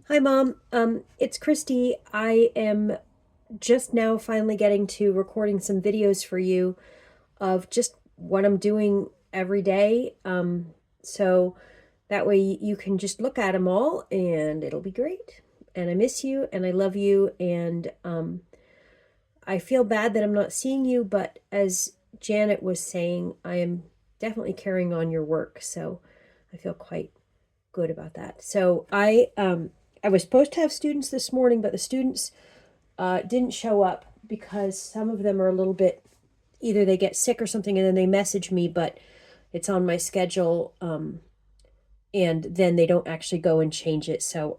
Hi, Mom. It's Christy. I am just now finally getting to recording some videos for you of just what I'm doing every day. So that way you can just look at them all and it'll be great. And I miss you and I love you. And I feel bad that I'm not seeing you, but as Janet was saying, I am definitely carrying on your work. So I feel quite good about that. So I was supposed to have students this morning, but the students didn't show up because some of them are a little bit either they get sick or something, and then they message me, but it's on my schedule, and then they don't actually go and change it. So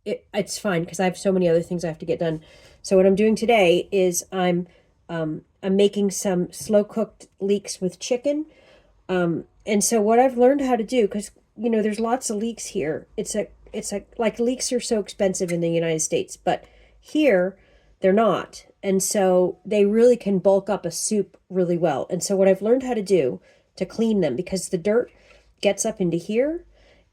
it's fine because I have so many other things I have to get done. So what I'm doing today is I'm making some slow cooked leeks with chicken. And so what I've learned how to do, because there's lots of leeks here. It's a like leeks are so expensive in the United States, but here they're not. And so they really can bulk up a soup really well. And so what I've learned how to do to clean them, because the dirt gets up into here,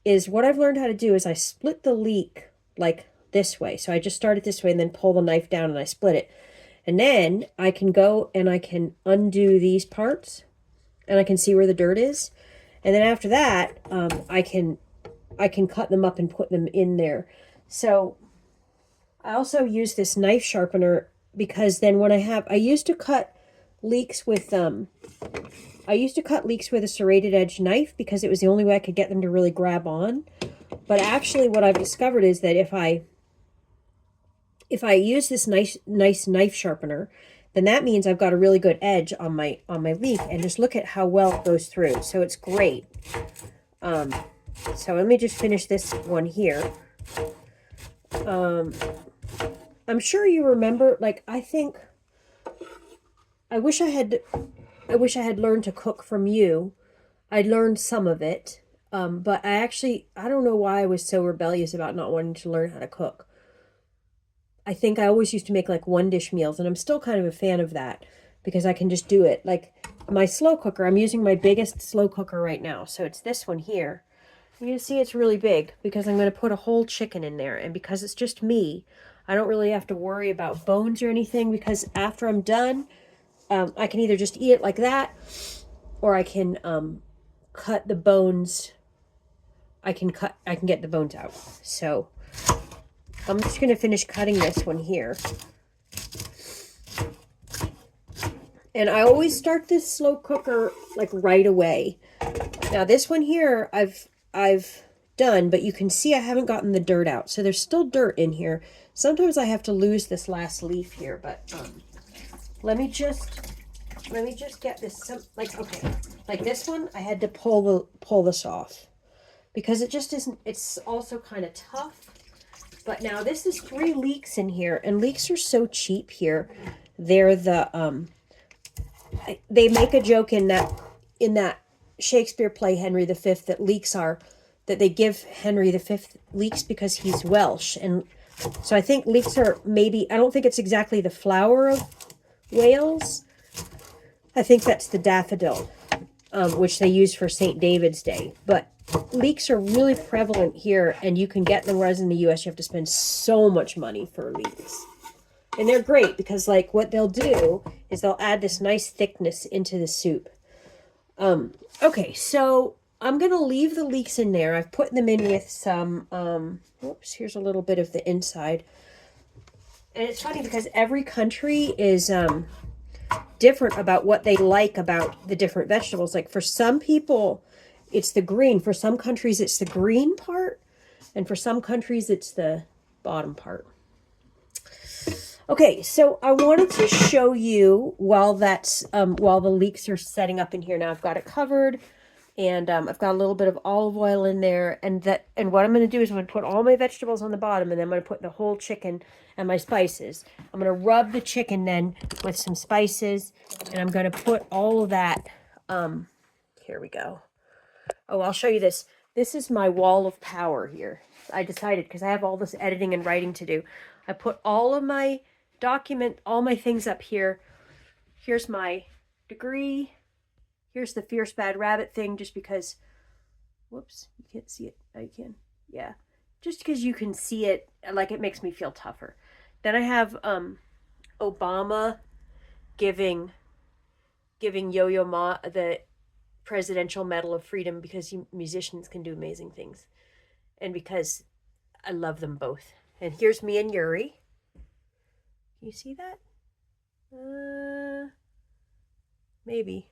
is what I've learned how to do is I split the leek like this way. So I just start it this way and then pull the knife down and I split it. And then I can go and I can undo these parts and I can see where the dirt is. And then after that, I can cut them up and put them in there. So I also use this knife sharpener because then when I used to cut leeks with a serrated edge knife because it was the only way I could get them to really grab on. But actually what I've discovered is that if I use this nice knife sharpener, then that means I've got a really good edge on my leek, and just look at how well it goes through. So it's great. Um, so let me just finish this one here. Um, I'm sure you remember, like, I wish I had I wish I had learned to cook from you. I learned some of it. But I don't know why I was so rebellious about not wanting to learn how to cook. I think I always used to make like one dish meals, and I'm still kind of a fan of that because I can just do it. Like my slow cooker, I'm using my biggest slow cooker right now. So it's this one here. You can see it's really big because I'm going to put a whole chicken in there. And because it's just me, I don't really have to worry about bones or anything because after I'm done, I can either just eat it like that or I can cut the bones. I can get the bones out. So I'm just going to finish cutting this one here. And I always start this slow cooker like right away. Now this one here I've done, but you can see I haven't gotten the dirt out. So there's still dirt in here. Sometimes I have to lose this last leaf here, but let me just get this like okay. Like this one I had to pull this off because it just isn't it's also kind of tough. But now this is 3 leeks in here, and leeks are so cheap here. They're they make a joke in that Shakespeare play Henry V that they give Henry V leeks because he's Welsh, and so I think leeks are maybe I don't think it's exactly the flower of Wales. I think that's the daffodil, which they use for St. David's Day. But leeks are really prevalent here, and you can get them, whereas in the U.S. you have to spend so much money for leeks. And they're great because, like, what they'll do is they'll add this nice thickness into the soup. Okay, so I'm going to leave the leeks in there. I've put them in with some, oops, here's a little bit of the inside. And it's funny because every country is different about what they like about the different vegetables. Like for some people, it's the green. For some countries, it's the green part. And for some countries, it's the bottom part. Okay, so I wanted to show you while the leeks are setting up in here. Now I've got it covered, and I've got a little bit of olive oil in there, and what I'm going to do is I'm going to put all my vegetables on the bottom, and then I'm going to put the whole chicken and my spices. I'm going to rub the chicken then with some spices, and I'm going to put all of that. Here we go. Oh, I'll show you this. This is my wall of power here. I decided because I have all this editing and writing to do. I put all of my all my things up here. Here's my degree. Here's the Fierce Bad Rabbit thing just because, whoops, you can't see it. Now you can. Yeah. just because you can see it, like it makes me feel tougher. Then I have Obama giving Yo-Yo Ma the Presidential Medal of Freedom because musicians can do amazing things, and because I love them both. And here's me and Yuri. Can you see that? Maybe.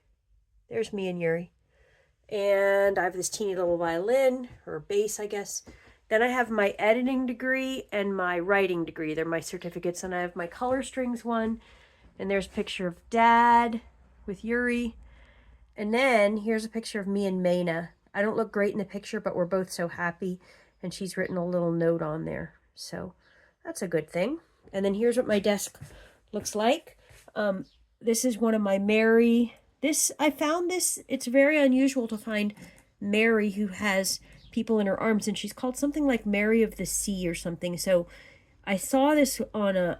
There's me and Yuri. And I have this teeny little violin, or bass, I guess. Then I have my editing degree and my writing degree. They're my certificates. And I have my color strings one. And there's a picture of Dad with Yuri. And then here's a picture of me and Maina. I don't look great in the picture, but we're both so happy. And she's written a little note on there. So that's a good thing. And then here's what my desk looks like. This is one of my Mary. I found this, it's very unusual to find Mary who has people in her arms, and she's called something like Mary of the Sea or something. So I saw this on a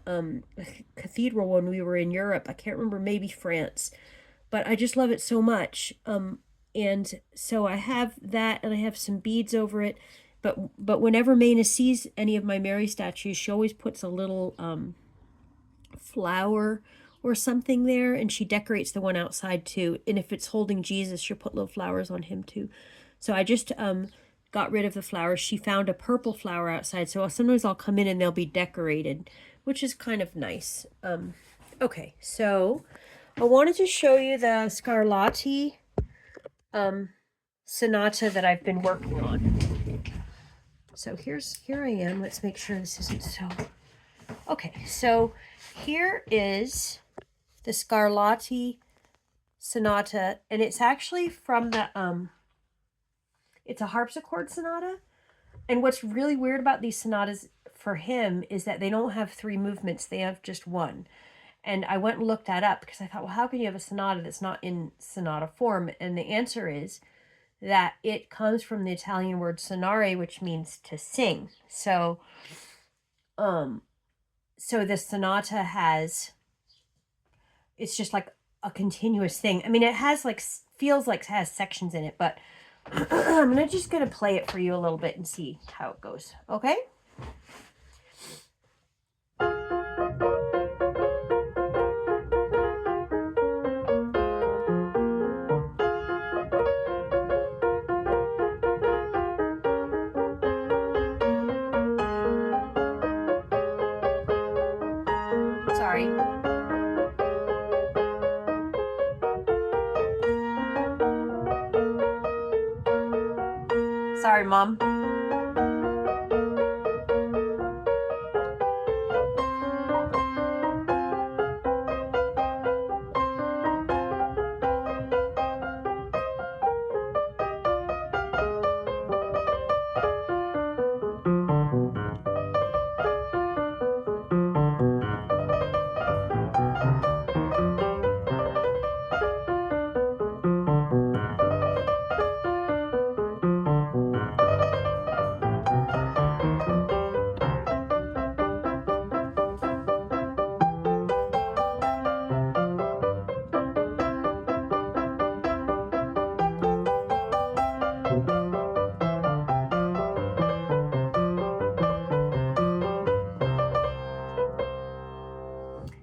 cathedral when we were in Europe. I can't remember, maybe France, but I just love it so much. And so I have that, and I have some beads over it. But whenever Maina sees any of my Mary statues, she always puts a little flower or something there, and she decorates the one outside too. And if it's holding Jesus, she'll put little flowers on him too. So I just got rid of the flowers. She found a purple flower outside, so sometimes I'll come in and they'll be decorated, which is kind of nice. Okay, so I wanted to show you the Scarlatti sonata that I've been working on. So here I am. Let's make sure this isn't so. Okay, so here is the Scarlatti sonata, and it's actually from the it's a harpsichord sonata. And what's really weird about these sonatas for him is that they don't have 3 movements, they have just 1. And I went and looked that up because I thought, well, how can you have a sonata that's not in sonata form? And the answer is that it comes from the Italian word sonare, which means to sing. So this sonata it's just like a continuous thing. I mean, it has feels like it has sections in it, but I'm just gonna play it for you a little bit and see how it goes. Okay? Sorry. Sorry, Mom.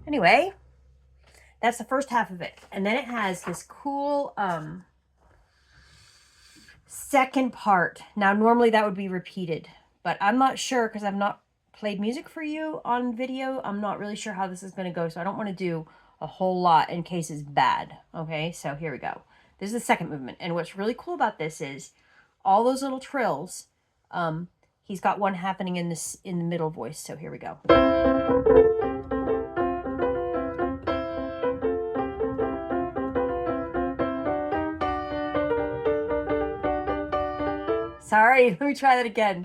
Anyway, that's the first half of it. And then it has this cool second part. Now, normally that would be repeated, but I'm not sure because I've not played music for you on video. I'm not really sure how this is going to go, so I don't want to do a whole lot in case it's bad. Okay, so here we go. This is the second movement. And what's really cool about this is all those little trills, he's got one happening in the middle voice. So here we go. Sorry, let me try that again.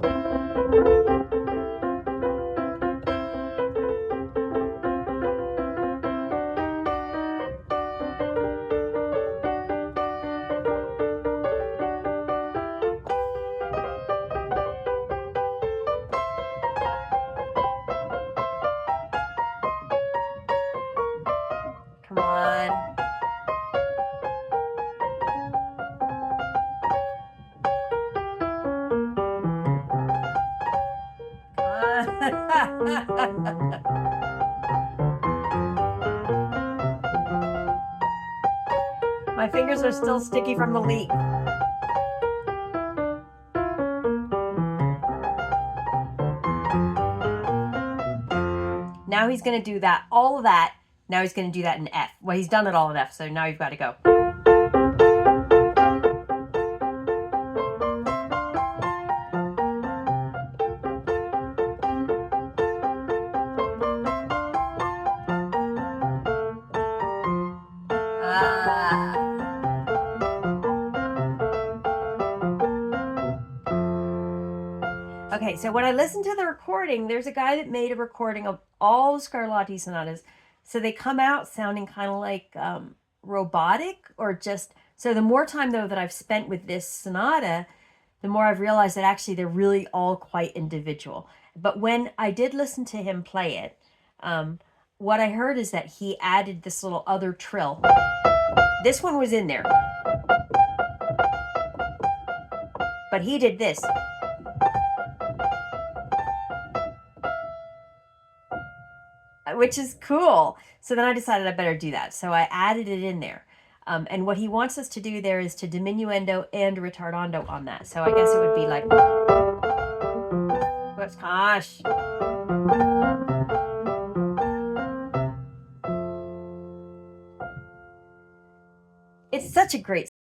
Come on. My fingers are still sticky from the leak. Now he's going to do that, all of that. Now he's going to do that in F. Well, he's done it all in F, so now you've got to go. Okay, so when I listened to the recording, there's a guy that made a recording of all the Scarlatti sonatas. So they come out sounding kind of like robotic or just... So the more time, though, that I've spent with this sonata, the more I've realized that actually they're really all quite individual. But when I did listen to him play it, what I heard is that he added this little other trill. This one was in there. But he did this. Which is cool. So then I decided I better do that. So I added it in there. And what he wants us to do there is to diminuendo and ritardando on that. So I guess it would be like... Whoops, gosh. It's such a great